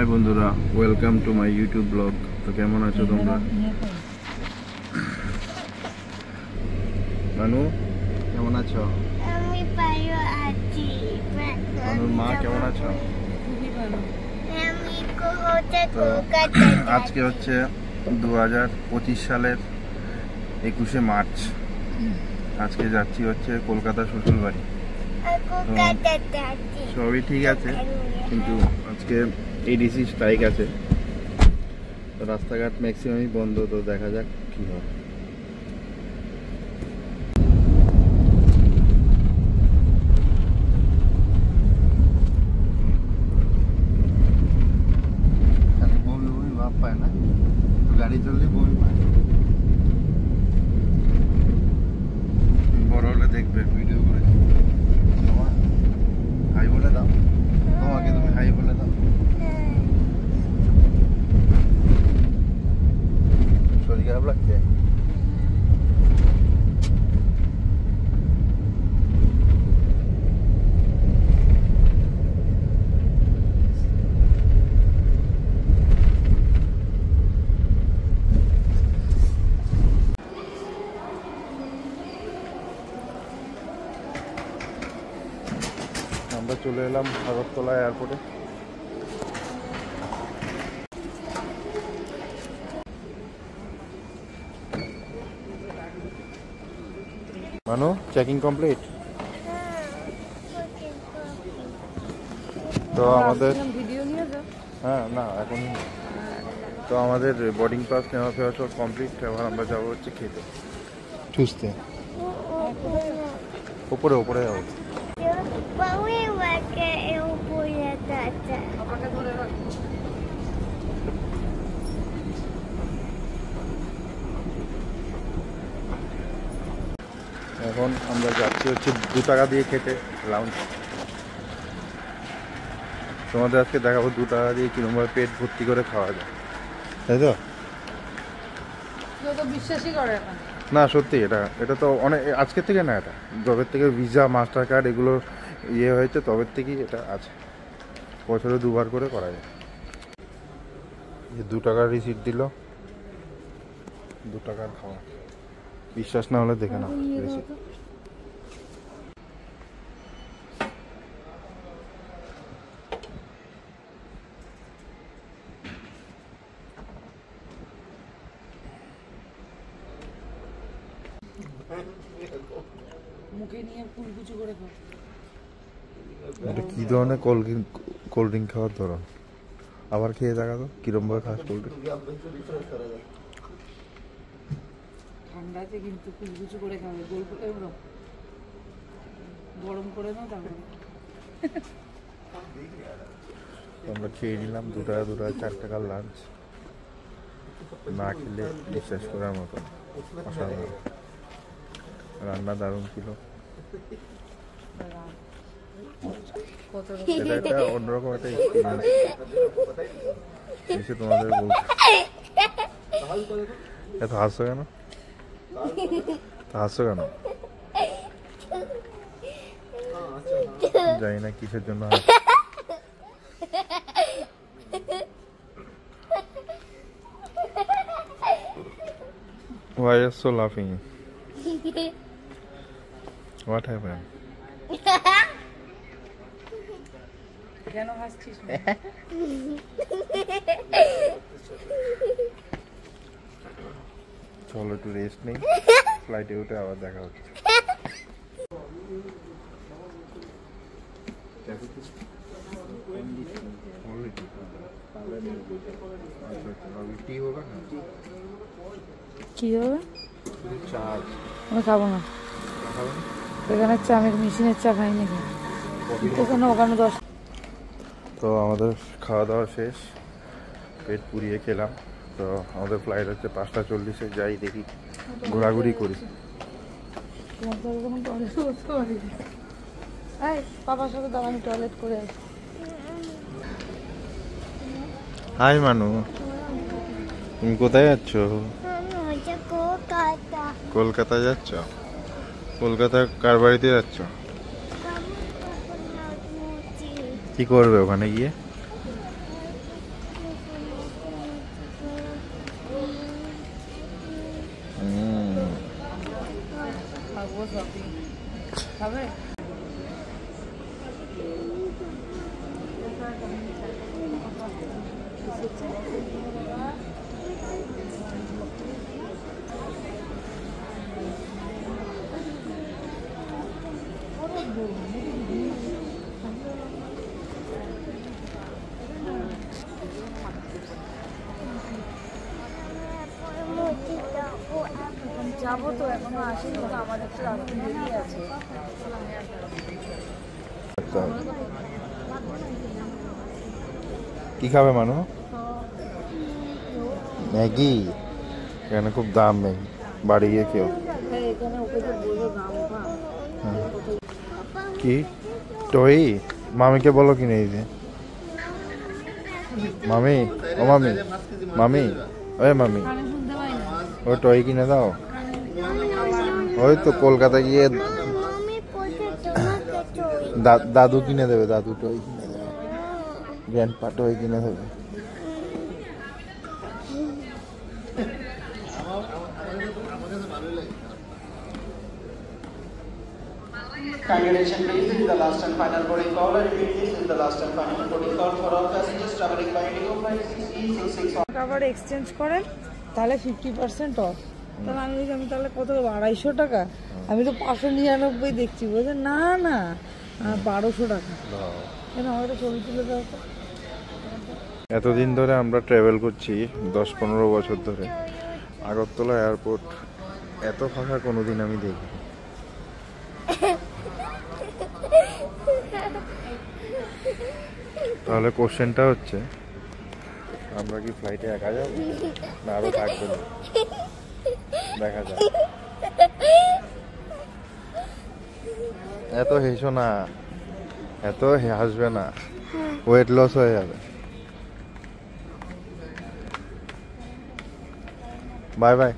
High বন্ধুরা, welcome to my YouTube blog. তো কেমন আছো তোমরা? মানু কেমন আছো? আমি ভালো আছি। মানুর মা কেমন আছো? আমি কলকাতা আজকে হচ্ছে 2025 সালের 21শে মার্চ। আজকে যাচ্ছি হচ্ছে কলকাতা শ্বশুরবাড়ি। সবই ঠিক আছে, কিন্তু আজকে এডিসি স্ট্রাইক আছে, তো রাস্তাঘাট ম্যাক্সিমামই বন্ধ। তো দেখা যাক কি হয়। বমি বমি ভাব পায় না, গাড়ি চললে বমি পায়। বড় হলে দেখবে ভিডিও করে। হাই বলে দাও, তোমাকে তুমি হাই বলে দাও। শরীর খারাপ লাগছে? আমরা চলে এলাম আগরতলা এয়ারপোর্টে। মানো, চেকিং কমপ্লিট। তো আমাদের হ্যাঁ না এখন তো আমাদের বোর্ডিং পাস নেওয়া ফেওয়া সব কমপ্লিট। এবার আমরা যাবো হচ্ছে খেতে চুষতে। উপরে উপরে যাবো। এখন আমরা যাচ্ছি হচ্ছে 2 টাকা দিয়ে খেতে লাউঞ্জ। তোমাদের আজকে দেখাবো 2 টাকা দিয়ে কিরকমভাবে পেট ভর্তি করে খাওয়া যায়, তাই তো? বিশ্বাসই করে না সত্যি, এটা তো অনেক আজকের থেকে না, এটা যবে থেকে ভিসা মাস্টার কার্ড এগুলো ইয়ে হয়েছে তবে থেকেই এটা আছে। বছরে 2 বার করে করা যায়। 2 টাকার রিসিট দিল, 2 টাকার খাওয়া। বিশ্বাস না হলে দেখে নাও রিসিট। মুখে নিয়ে কুলকুচু করে খাও। এটা কি ধরনের কোল্ড ড্রিঙ্ক খাওয়ার ধরন? আবার খেয়ে দেখা তো কিরম ভাবে খাস কোল্ড ড্রিঙ্ক। ঠান্ডাতে কিন্তু কুলকুচু করে খাবে, গোল করে গরম করে নাও তারপরে। আমরা খেয়ে নিলাম 2 টাকা 4 টাকার লাঞ্চ। না খেলে বিশ্বাস করার মতো অসাধারণ। রান্না দারুণ ছিল। এটা একটা অন্যরকম একটা এক্সপিরিয়েন্স এসে তোমাদের বলতে। এত হাসছো কেন? হাসছো কেন? জানি না কিসের জন্য হাসছো। Why are you so laughing? What happened? কেন হাসছিস? চলো একটু রেস্ট নেই, ফ্লাইটে উঠে আবার দেখা হচ্ছে। কি হবে? চা আমি খাবো না। এখানে চা, আমি মেশিনের চা খাই নাকি ওখানে 10। তো আমাদের খাওয়া দাওয়া শেষ, পেট পুড়িয়ে খেলাম। তো আমাদের ফ্লাইট হচ্ছে 5টা 40-এ। যাই দেখি, ঘোরাঘুরি করি। বাবার সাথে দাঁড়া, আমি টয়লেট করে আসি। হাই মানু, তুমি কোথায় যাচ্ছ? কলকাতা যাচ্ছ? কলকাতা কার বাড়িতে যাচ্ছ? কি করবে ওখানে গিয়ে? খাবে? যাবো তো, এখনো আসেনি তো, আমাদের তো রাস্তা দেরি আছে। কি খাবে মানু? ম্যাগি? এখানে খুব দাম ম্যাগি, বাড়ি গিয়ে কেউ। এখানে ওকে তো বলবো দাম। কি টই? মামিকে বলো কিনে দিতে। মামি, ও মামি, মামি, ওই মামি, শুনতে পাই না। ওই টই কিনে দাও। ওই তো কলকাতা গিয়ে মামি পয়সা তোমাকে চই দাদু কিনে দেবে, দাদু টই কিনে দেবে, গ্র্যান্ডপা টই কিনে দেবে। Congratulations, please. This is the last and final boarding call. I repeat, this is the last and final boarding call for all passengers traveling by Indigo Flight 6E661. আবার এক্সচেঞ্জ করেন তাহলে 50% অফ। তাহলে আমি বলছি, আমি তাহলে কত 250 টাকা? আমি তো 599 দেখছি। বলছে না না 1200 টাকা। কেন আমার তো ছবি তুলে দাও তো। এতদিন ধরে আমরা ট্রাভেল করছি, 10-15 বছর ধরে। আগরতলা এয়ারপোর্ট এত ফাঁকা কোনোদিন আমি দেখিনি। তাহলে কোশ্চেনটা হচ্ছে, আমরা কি ফ্লাইটে একা যাব না আরো থাকবে? দেখা যাক। এত হেসো না, এত হাসবে না, ওয়েট লস হয়ে যাবে। Bye bye.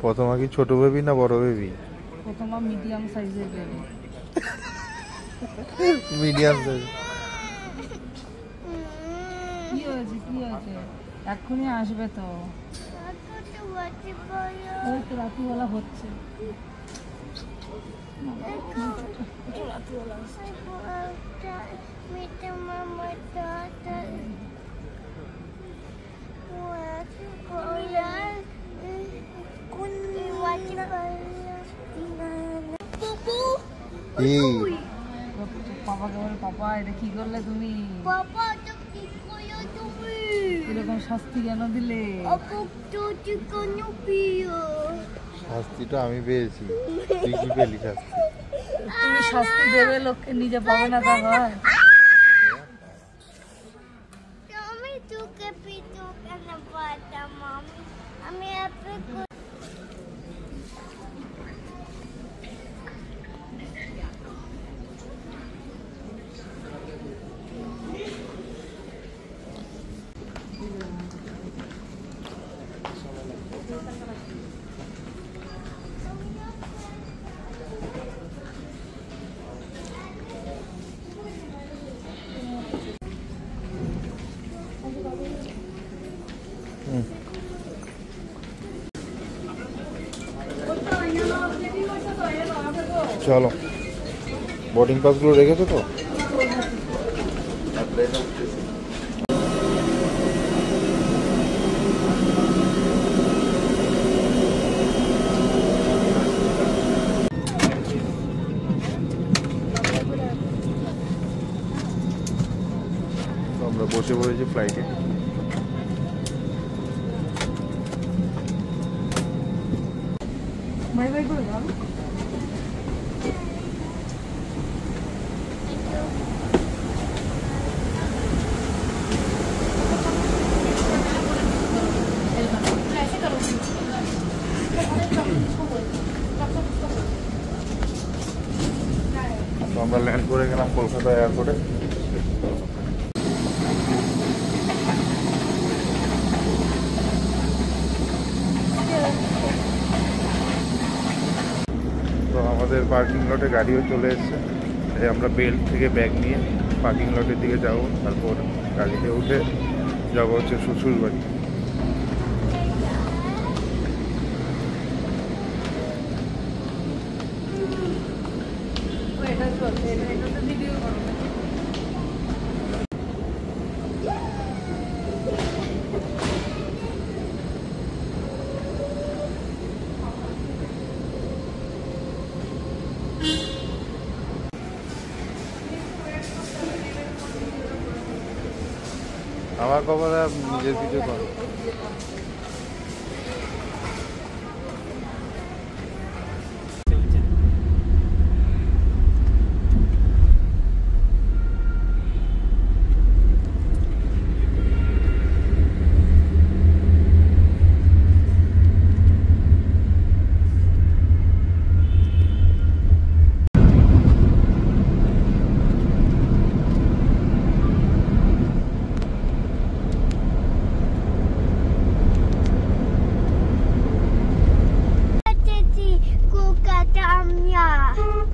প্রথমা কি ছোট বেবি না বড় বেবি? প্রথমা মিডিয়াম সাইজের বেবি। Medium size. কি হয়েছে, কি হয়েছে? এক্ষুনি আসবে তো। ওই তো রাত্রিবেলা হচ্ছে। পাপাকে বল, পাপা এটা কি করলে তুমি? বাবা তো কি করো তুমি? এরকম শাস্তি কেন দিলে? আপু তো কি কোন পিও? শাস্তিটা আমি পেয়েছি, তুই কি পেলি শাস্তি? তুমি শাস্তি দেবে লোককে, নিজে পাবে না তা হয়? তুমি তোকে পিটো কেন পাতা মামি? আমি আপনি চলো, বোর্ডিং পাসগুলো রেখেছো তো? আমরা বসে পড়েছি ফ্লাইটে। বাই বাই করে দাও। তো আমরা ল্যান্ড করে গেলাম কলকাতা এয়ারপোর্টে। আমাদের পার্কিং লটে গাড়িও চলে এসেছে। এই আমরা বেল্ট থেকে ব্যাগ নিয়ে পার্কিং লটের দিকে যাব, তারপর গাড়িতে উঠে যাবো হচ্ছে শ্বশুর বাড়ি। আমার খবর নিজের কিছু করো।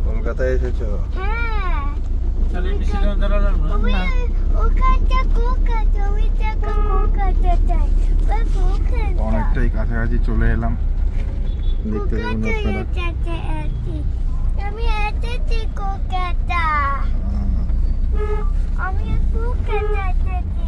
কলকাতায় এসেছো? হ্যাঁ। ওখানটা কলকাতা, ওইটা কলকাতা চাই। অনেকটাই কাছাকাছি চলে এলাম, দেখতে পাবেন আপনারা। আমি এসেছি কলকাতা, আমি কলকাতা এসেছি।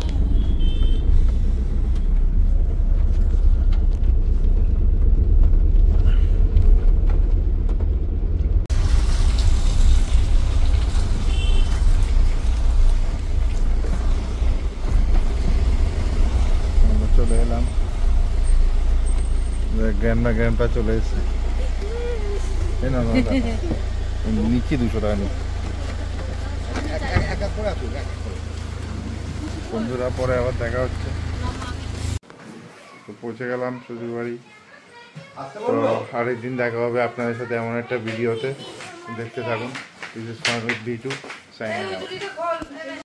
চলে এলাম, গ্র্যান্ডপা চলে এসছে। নিচ্ছি 200 টাকা নিচ্ছি। বন্ধুরা পরে আবার দেখা হচ্ছে। তো পৌঁছে গেলাম শ্বশুর বাড়ি। তো আরেকদিন দেখা হবে আপনাদের সাথে এমন একটা ভিডিওতে, দেখতে থাকুন। This is fun with B2 signing out.